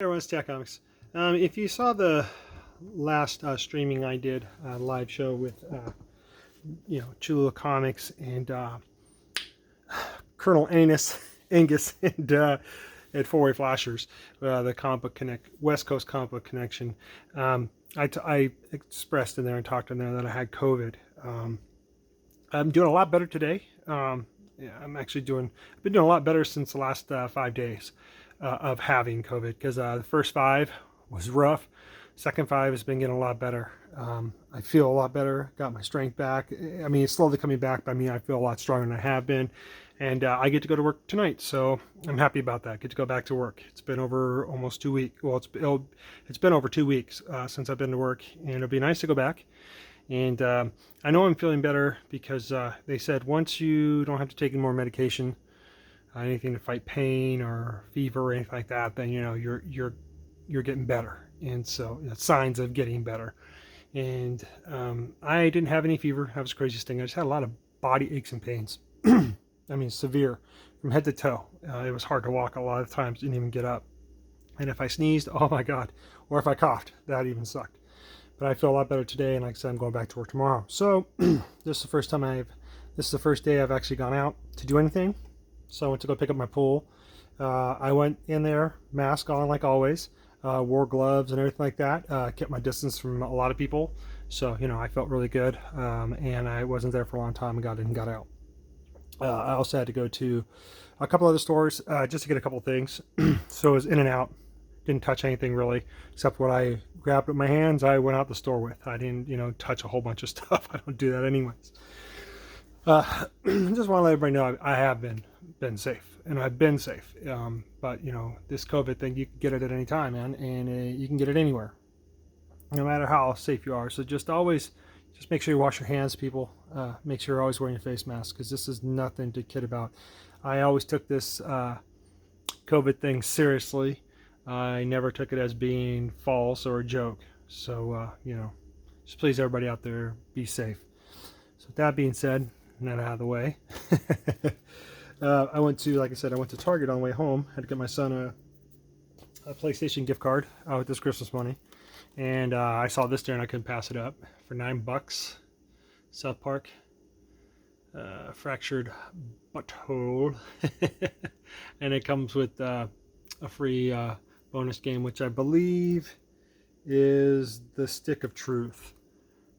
Hey everyone, it's Tech Comics. If you saw the last streaming I did, live show with Chula Comics and Colonel Angus and at Four Way Flashers, the Comic Book Connect West Coast Comic Book Connection. I expressed in there and talked in there that I had COVID. I'm doing a lot better today. Yeah, I've been doing a lot better since the last 5 days of having COVID, because the first 5 was rough. Second 5 has been getting a lot better. I feel a lot better, got my strength back. I mean, it's slowly coming back, but I mean, I feel a lot stronger than I have been. And I get to go to work tonight, so I'm happy about that. Get to go back to work. It's been over almost 2 weeks. Well, it's been over 2 weeks since I've been to work, and it'll be nice to go back. And I know I'm feeling better because they said once you don't have to take any more medication, anything to fight pain or fever or anything like that, then you're getting better. And so signs of getting better. And I didn't have any fever. That was the craziest thing. I just had a lot of body aches and pains. I mean, severe from head to toe. It was hard to walk a lot of times. Didn't even get up. And if I sneezed, oh my God. Or if I coughed, that even sucked. But I feel a lot better today, and like I said, I'm going back to work tomorrow. So this is the first day I've actually gone out to do anything. So I went to go pick up my pool. I went in there, mask on like always, wore gloves and everything like that. Kept my distance from a lot of people. So, I felt really good. And I wasn't there for a long time and got in and got out. I also had to go to a couple other stores just to get a couple things. So it was in and out. Didn't touch anything really, except what I grabbed with my hands. I went out the store with. I didn't, touch a whole bunch of stuff. I don't do that anyways. Just want to let everybody know I have been safe, and I've been safe. But this COVID thing, you can get it at any time, man, and you can get it anywhere, no matter how safe you are. So just make sure you wash your hands, people. Make sure you're always wearing your face mask, because this is nothing to kid about. I always took this COVID thing seriously. I never took it as being false or a joke. So, just please everybody out there, be safe. So with that being said, and that out of the way, I went to Target on the way home. Had to get my son a PlayStation gift card with this Christmas money. And I saw this there and I couldn't pass it up for $9. South Park. Fractured Butthole. And it comes with a free bonus game, which I believe is the Stick of Truth.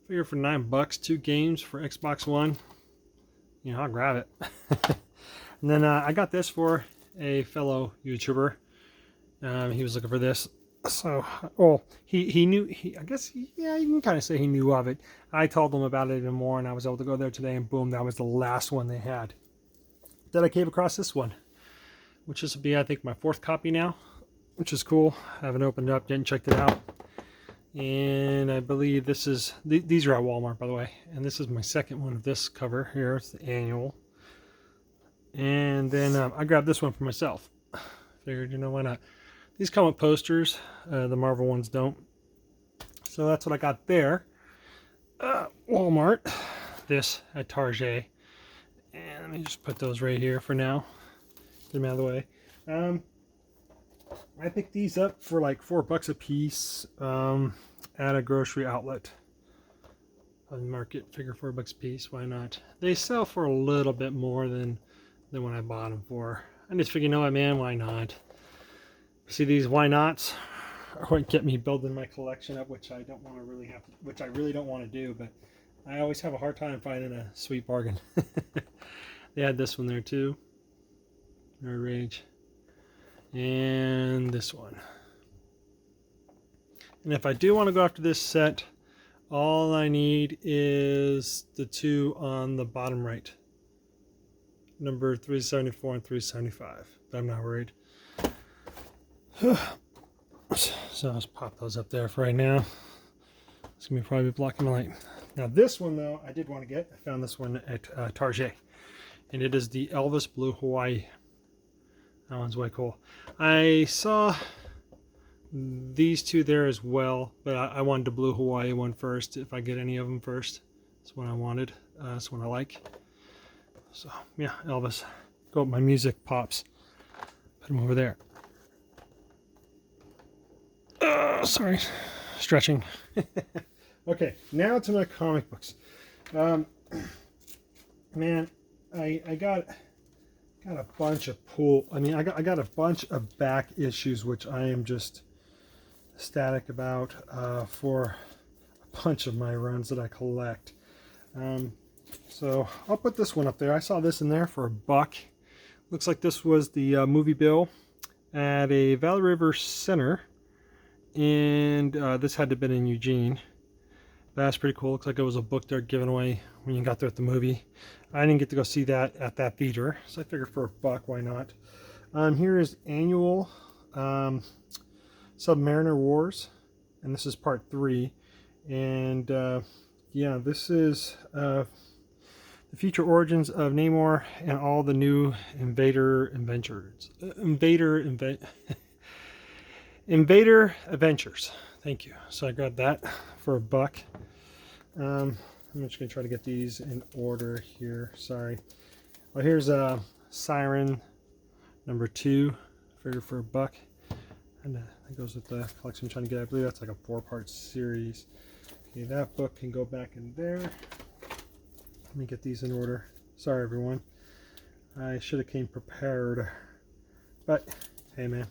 Figure for $9, 2 games for Xbox One. I'll grab it. And then I got this for a fellow YouTuber. He was looking for this. So, he knew, I guess, yeah, you can kind of say he knew of it. I told him about it even more, and I was able to go there today, and boom, that was the last one they had. Then I came across this one, which this will be, I think, my 4th copy now, which is cool. I haven't opened it up yet and checked it out. And I believe these are at Walmart, by the way. And this is my 2nd one of this cover here. It's the annual. And then I grabbed this one for myself. Figured, why not? These come with posters. The Marvel ones don't. So that's what I got there. Walmart. This at Target. And let me just put those right here for now. Get them out of the way. I picked these up for like $4 a piece at a grocery outlet. On the market, figure $4 a piece. Why not? They sell for a little bit more than when I bought them for. I just figured, what, man? Why not? See, these why nots are what get me building my collection up, which I really don't want to do, but I always have a hard time finding a sweet bargain. They had this one there too. Nerd Rage. And this one. And if I do want to go after this set, all I need is the 2 on the bottom right. Number 374 and 375. But I'm not worried. So let's pop those up there for right now. It's going to be probably blocking my light. Now this one, though, I did want to get. I found this one at Target. And it is the Elvis Blue Hawaii. That one's way cool. I saw these 2 there as well, but I wanted the Blue Hawaii one first. If I get any of them first, that's what I wanted. That's what I like. So yeah, Elvis. Go with my music pops. Put them over there. Sorry, stretching. Okay, now to my comic books. Man, I got a bunch of I got a bunch of back issues which I am just ecstatic about for a bunch of my runs that I collect. So I'll put this one up there. I saw this in there for $1. Looks like this was the movie bill at a Valley River Center, and this had to have been in Eugene. That's pretty cool. Looks like it was a book they're giving away when you got there at the movie. I didn't get to go see that at that theater, so I figured for $1, why not? Here is Annual Submariner Wars, and this is part 3. And yeah, this is the future origins of Namor and all the new Invader Adventures. Thank you. So I grabbed that for $1. I'm just going to try to get these in order here. Sorry. Well, here's Siren number 2. Figured for $1. And that goes with the collection I'm trying to get. I believe that's like a 4-part series. Okay, that book can go back in there. Let me get these in order. Sorry, everyone. I should have came prepared. But, hey, man.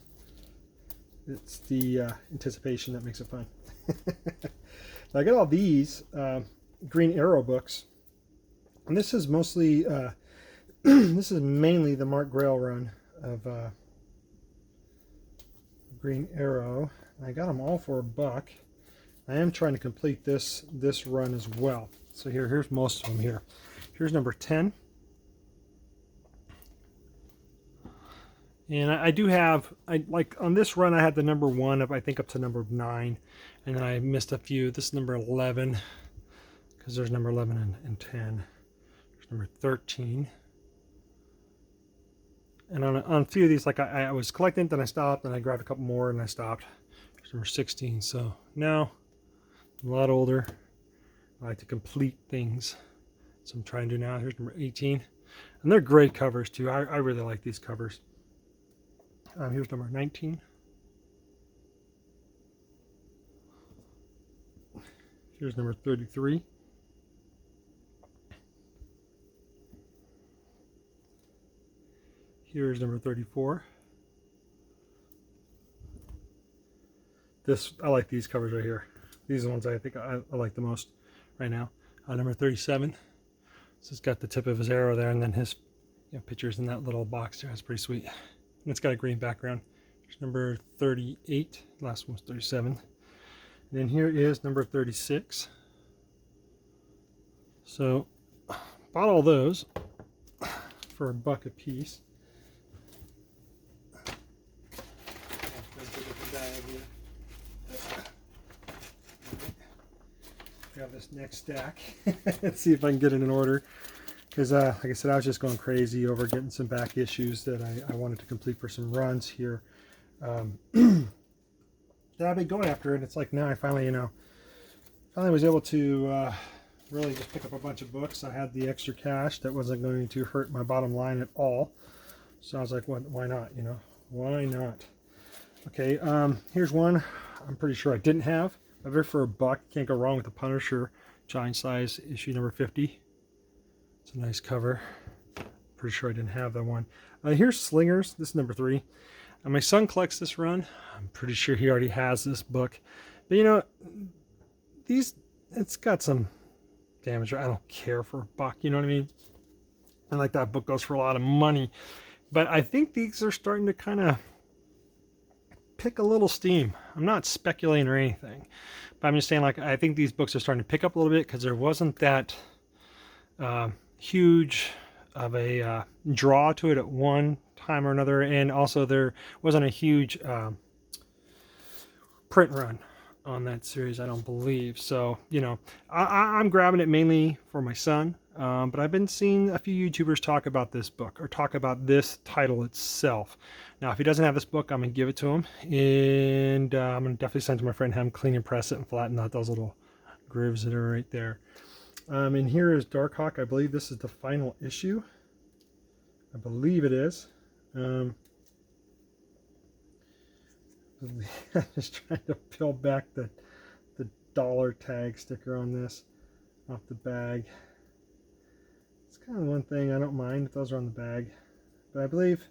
It's the anticipation that makes it fun. I got all these Green Arrow books. And this is mostly, this is mainly the Mark Grail run of Green Arrow. I got them all for $1. I am trying to complete this run as well. So here's most of them here. Here's number 10. And I do have, like on this run I had the number 1 up, I think up to number 9. And then I missed a few. This is number 11. Because there's number 11 and 10. There's number 13. And on a few of these, like I was collecting, then I stopped, and I grabbed a couple more, and I stopped. There's number 16. So now, I'm a lot older. I like to complete things. So I'm trying to do now. Here's number 18. And they're great covers, too. I really like these covers. Here's number 19. Here's number 33. Here's number 34. I like these covers right here. These are the ones I think I like the most right now. Number 37. So it's got the tip of his arrow there, and then his pictures in that little box there. That's pretty sweet. And it's got a green background. Here's number 38. Last one was 37. And then here is number 36. So bought all those for $1 a piece. Grab this next stack. Let's see if I can get it in order. Because, like I said, I was just going crazy over getting some back issues that I wanted to complete for some runs here. That I've been going after, and it's like now I finally, finally was able to really just pick up a bunch of books. I had the extra cash that wasn't going to hurt my bottom line at all. So I was like, why not, Why not? Okay, here's one I'm pretty sure I didn't have. I have it for $1. Can't go wrong with the Punisher giant size issue number 50. It's a nice cover. Pretty sure I didn't have that one. Here's Slingers. This is number 3. My son collects this run. I'm pretty sure he already has this book. But it's got some damage. I don't care for $1. You know what I mean? And like that book goes for a lot of money. But I think these are starting to kind of pick a little steam. I'm not speculating or anything, but I'm just saying, like, I think these books are starting to pick up a little bit because there wasn't that huge of a draw to it at one time or another, and also there wasn't a huge print run on that series, I don't believe. So, I'm grabbing it mainly for my son, but I've been seeing a few YouTubers talk about this book or talk about this title itself. Now, if he doesn't have this book, I'm going to give it to him, and I'm going to definitely send it to my friend, have him clean and press it and flatten out those little grooves that are right there. And here is Darkhawk. I believe this is the final issue. I believe it is. I'm just trying to peel back the dollar tag sticker on this off the bag. It's kind of one thing I don't mind if those are on the bag, but I believe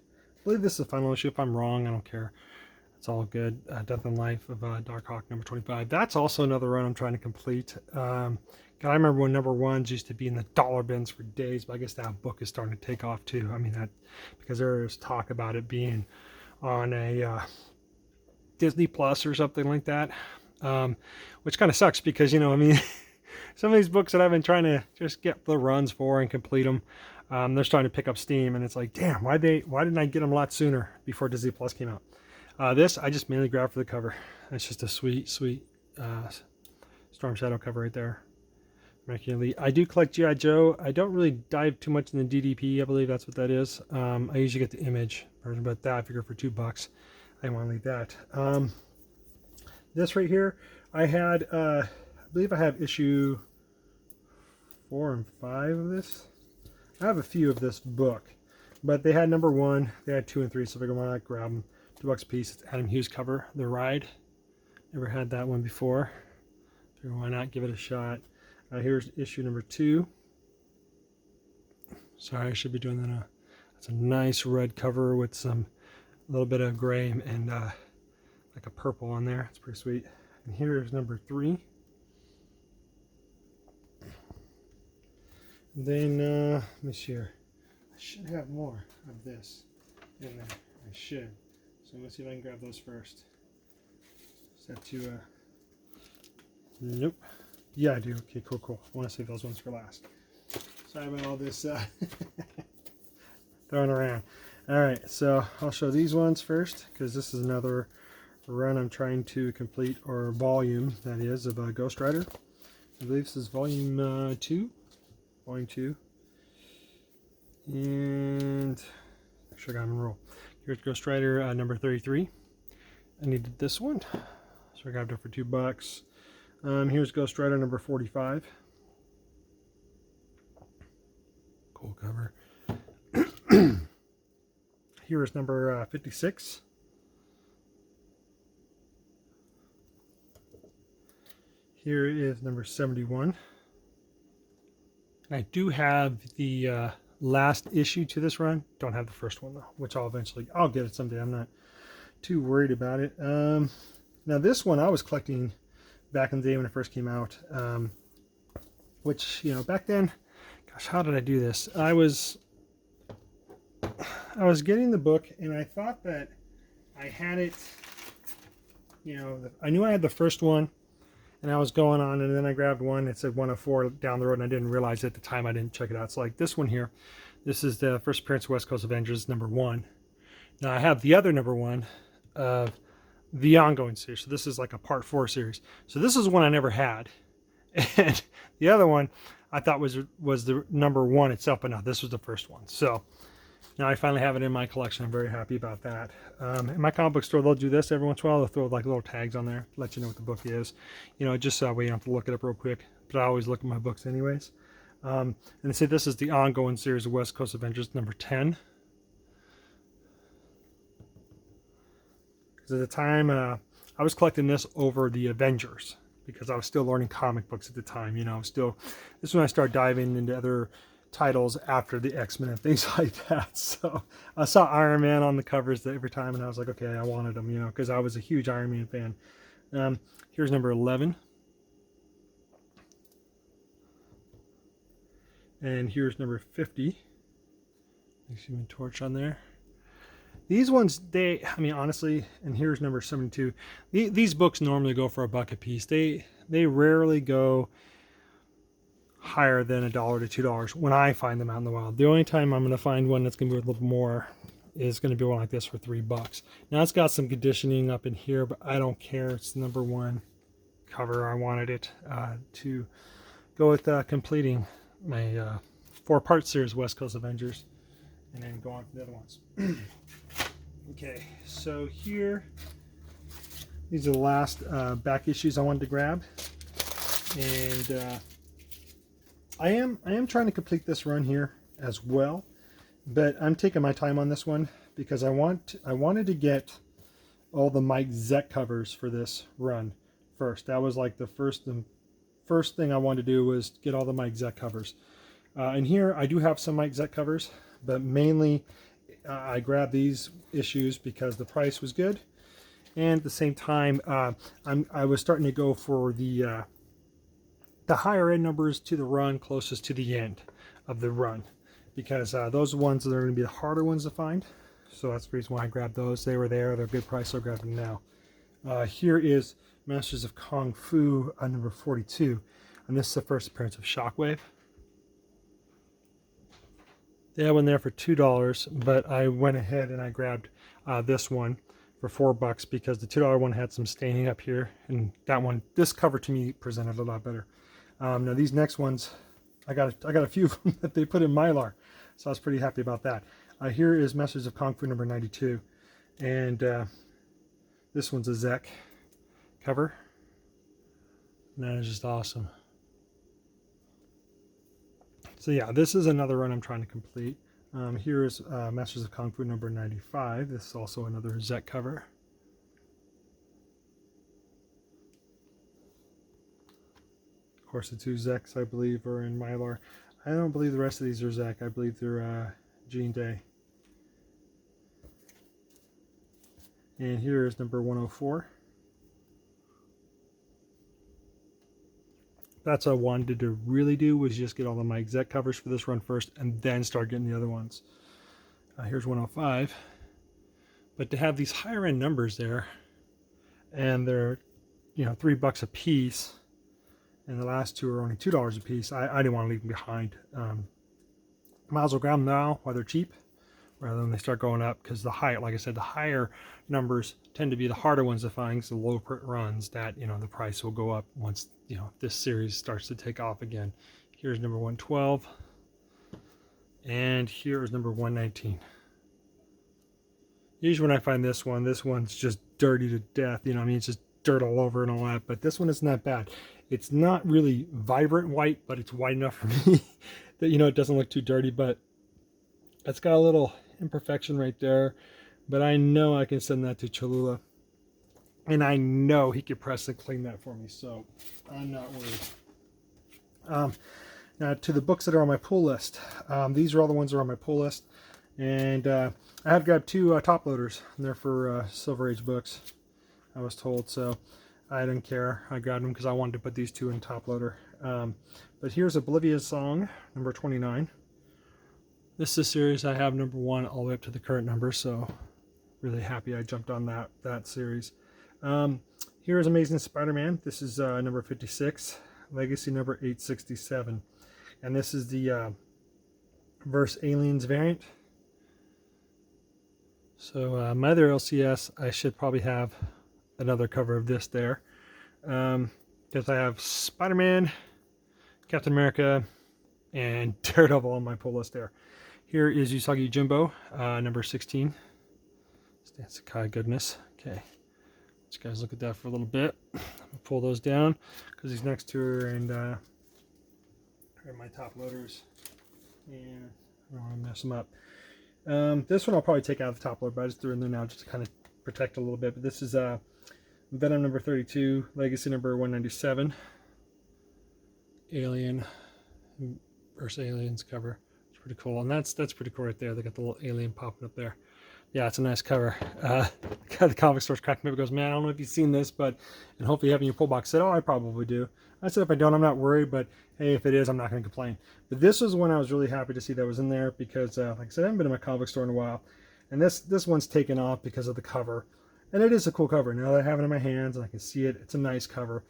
this is the final issue. If I'm wrong, I don't care. It's all good. Death and Life of Darkhawk number 25. That's also another run I'm trying to complete. I remember when number ones used to be in the dollar bins for days, but I guess that book is starting to take off too. I mean, that because there's talk about it being on a Disney Plus or something like that, which kind of sucks because, you know, I mean, some of these books that I've been trying to just get the runs for and complete them, they're starting to pick up steam, and it's like, damn, why didn't I get them a lot sooner before Disney Plus came out? This I just mainly grabbed for the cover. It's just a sweet Storm Shadow cover right there. American Elite. I do collect G.I. Joe. I don't really dive too much in the DDP. I believe that's what that is. I usually get the Image version, but that I figure for $2, I want to leave that. This right here, I had, I believe I have issue 4 and 5 of this. I have a few of this book, but they had number 1, they had 2 and 3, so I figured why not grab them. $2 a piece. It's Adam Hughes cover, The Ride. Never had that one before. Figured why not give it a shot. Here's issue number 2. Sorry, I should be doing that. It's a nice red cover with some a little bit of gray and like a purple on there. It's pretty sweet. And here's number 3. And then let me see here. I should have more of this in there. I should. So I'm gonna see if I can grab those first. Set to nope. Yeah, I do. Okay, cool. I want to save those ones for last. Sorry about all this throwing around. All right, so I'll show these ones first because this is another run I'm trying to complete, or volume, that is, of Ghost Rider. I believe this is volume 2. Volume 2. And actually, I got them in a roll. Here's Ghost Rider number 33. I needed this one, so I grabbed it for $2. Here's Ghost Rider number 45. Cool cover. Here is number 56. Here is number 71. And I do have the last issue to this run. Don't have the first one though, which I'll get it someday. I'm not too worried about it. Now this one I was collecting back in the day when it first came out, which, you know, back then, gosh, how did I do this? I was getting the book and I thought that I had it, you know, I knew I had the first one and I was going on, and then I grabbed one that said 104 down the road, and I didn't realize at the time, I didn't check it out. So like this one here, this is the first appearance of West Coast Avengers number 1. Now I have the other number 1 of the ongoing series. So this is like a part 4 series. So this is one I never had. And the other one I thought was the number 1 itself, but no, this was the first one. So now I finally have it in my collection. I'm very happy about that. In my comic book store, they'll do this every once in a while. They'll throw like little tags on there, let you know what the book is. You know, just so that way you don't have to look it up real quick. But I always look at my books anyways. And they say this is the ongoing series of West Coast Avengers number 10. Because at the time, I was collecting this over the Avengers because I was still learning comic books at the time. You know, this is when I started diving into other titles after the X-Men and things like that. So I saw Iron Man on the covers every time, and I was like, okay, I wanted them, you know, because I was a huge Iron Man fan. Here's number 11. And here's number 50. You see my torch on there. These ones, I mean, honestly, and here's number 72. These books normally go for $1 a piece. They rarely go higher than $1 to $2 when I find them out in the wild. The only time I'm going to find one that's going to be worth a little more is going to be one like this for $3. Now it's got some conditioning up in here, but I don't care. It's the number 1 cover. I wanted it to go with completing my 4-part series West Coast Avengers, and then go on to the other ones. Okay, so here, these are the last back issues I wanted to grab, and I am trying to complete this run here as well, but I'm taking my time on this one because I wanted to get all the Mike Zeck covers for this run first. That was like the first thing I wanted to do was get all the Mike Zeck covers. And here I do have some Mike Zeck covers, but mainly I grabbed these issues because the price was good, and at the same time I was starting to go for the higher end numbers to the run closest to the end of the run, because those ones that are going to be the harder ones to find. So that's the reason why I grabbed those. They were there, they're a good price, so I grabbed them now. Here is Masters of Kung Fu number 42, and this is the first appearance of Shockwave. They had one there for $2, but I went ahead and I grabbed this one for $4 because the $2 one had some staining up here, and that one, this cover to me presented a lot better. Now these next ones, I got a few of them that they put in Mylar, so I was pretty happy about that. Here is Masters of Kung Fu number 92, and this one's a Zeck cover, and that is just awesome. So yeah, this is another run I'm trying to complete. Here is Masters of Kung Fu number 95. This is also another Zeck cover. Of course, the two Zecks I believe are in Mylar. I don't believe the rest of these are Zeck. I believe they're Gene Day. And here is number 104. That's what I wanted to really do, was just get all the Mike Zeck covers for this run first and then start getting the other ones. Here's 105. But to have these higher end numbers there, and they're, you know, $3 a piece, and the last two are only $2 a piece, I didn't want to leave them behind. Might as well grab them now while they're cheap, rather than they start going up, because the higher, like I said, the higher numbers tend to be the harder ones to find. The low runs that, you know, the price will go up once, you know, this series starts to take off again. Here's number 112, and here is number 119. Usually when I find this one's just dirty to death, you know, I mean, it's just dirt all over and all that, but this one isn't that bad. It's not really vibrant white, but it's white enough for me that, you know, it doesn't look too dirty, but it's got a little imperfection right there, but I know I can send that to Cholula, and I know he could press and clean that for me, so I'm not worried. Now to the books that are on my pull list. These are all the ones that are on my pull list, and I have grabbed two top loaders. They're for Silver Age books, I was told, so I didn't care. I grabbed them because I wanted to put these two in top loader. But here's Oblivia's Song, number 29. This is a series I have number 1 all the way up to the current number, so really happy I jumped on that series. Here is Amazing Spider-Man. This is number 56, Legacy number 867, and this is the Verse Aliens variant. So my other LCS, I should probably have another cover of this there, because I have Spider-Man, Captain America, and Daredevil on my pull list there. Here is Usagi Jimbo, number 16. Stance Sakai goodness. Okay, let's guys look at that for a little bit. I'm gonna pull those down because these next two are in are my top loaders, and I don't want to mess them up. This one I'll probably take out of the top loader, but I just threw it in there now just to kind of protect a little bit. But this is Venom number 32, Legacy number 197, Alien versus Aliens cover. It's pretty cool, and that's pretty cool right there. They got the little alien popping up there. Yeah, it's a nice cover. The comic store's cracking me up. Goes, man, I don't know if you've seen this, but, and hopefully you have in your pull box. I said, oh, I probably do. I said, if I don't, I'm not worried, but hey, if it is, I'm not going to complain. But this was one I was really happy to see that was in there, because like I said, I haven't been in my comic store in a while, and this one's taken off because of the cover, and it is a cool cover. Now that I have it in my hands and I can see it, it's a nice cover.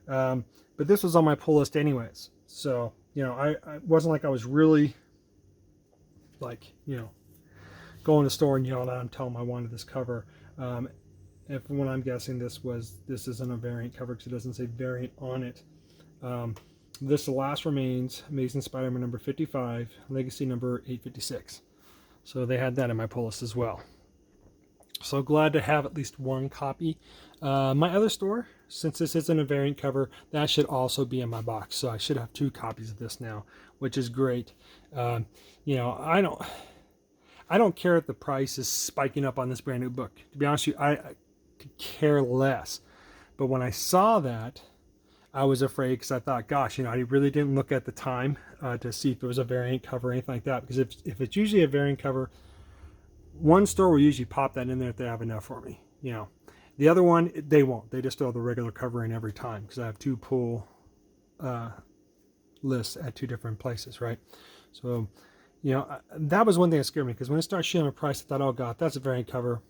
But this was on my pull list anyways, so, you know, I wasn't like I was really, like, you know, go in the store and yell out and tell them I wanted this cover. If when I'm guessing this isn't a variant cover because it doesn't say variant on it. This The Last Remains, Amazing Spider-Man number 55, Legacy number 856. So they had that in my pull list as well. So glad to have at least one copy. My other store, since this isn't a variant cover, that should also be in my box. So I should have 2 copies of this now, which is great. You know, I don't care if the price is spiking up on this brand new book. To be honest with you, could care less. But when I saw that, I was afraid because I thought, gosh, I really didn't look at the time to see if there was a variant cover or anything like that. Because if it's usually a variant cover, one store will usually pop that in there if they have enough for me. The other one, they won't. They just throw the regular cover in every time because I have two pull lists at two different places, right? So, that was one thing that scared me because when it started showing a price, I thought, oh God, that's a variant cover.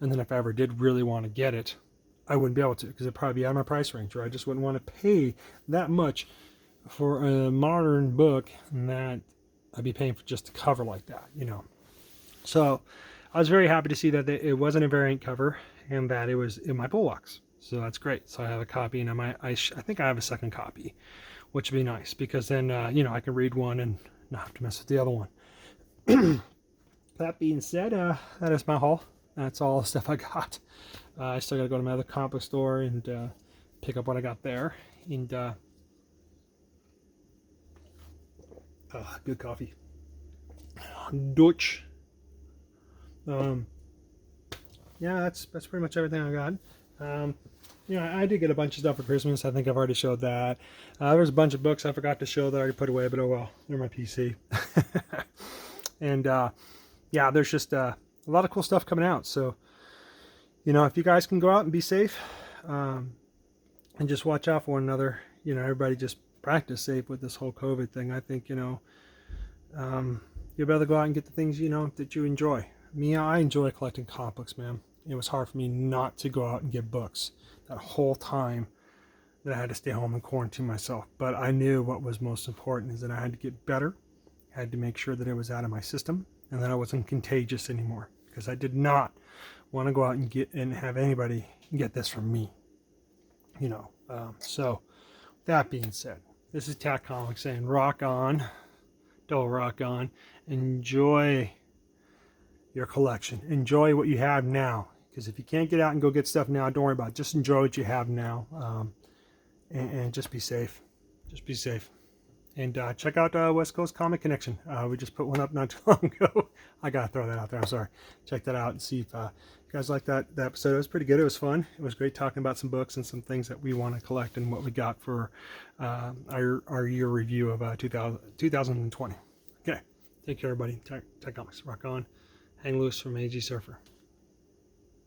And then if I ever did really want to get it, I wouldn't be able to because it'd probably be out of my price range, or I just wouldn't want to pay that much for a modern book that I'd be paying for just a cover like that, So I was very happy to see that it wasn't a variant cover and that it was in my pull box. So that's great. So I have a copy, and I think I have a second copy, which would be nice because then, I can read one and not have to mess with the other one. That being said, that is my haul. That's all the stuff I got. I still got to go to my other comic book store and pick up what I got there. And good coffee. Dutch. Yeah, that's pretty much everything I got. I did get a bunch of stuff for Christmas. I think I've already showed that. There's a bunch of books I forgot to show that I already put away, but oh well, they're my PC. And yeah, there's just a lot of cool stuff coming out. So, if you guys can go out and be safe, and just watch out for one another, everybody just practice safe with this whole COVID thing. I think, you'll be able to go out and get the things, that you enjoy. Me, I enjoy collecting comic books, man. It was hard for me not to go out and get books that whole time that I had to stay home and quarantine myself. But I knew what was most important is that I had to get better. I had to make sure that it was out of my system and that I wasn't contagious anymore, because I did not want to go out and have anybody get this from me. So that being said, this is Tack Comics saying rock on, don't rock on. Enjoy your collection. Enjoy what you have now, because if you can't get out and go get stuff now, don't worry about it. Just enjoy what you have now, and just be safe. Just be safe. And check out West Coast Comic Connection. We just put one up not too long ago. I gotta throw that out there. I'm sorry. Check that out and see if you guys like that episode. It was pretty good. It was fun. It was great talking about some books and some things that we want to collect and what we got for our year review of 2020. Okay. Take care, everybody. Tech Comics. Rock on. Hang loose from AG Surfer.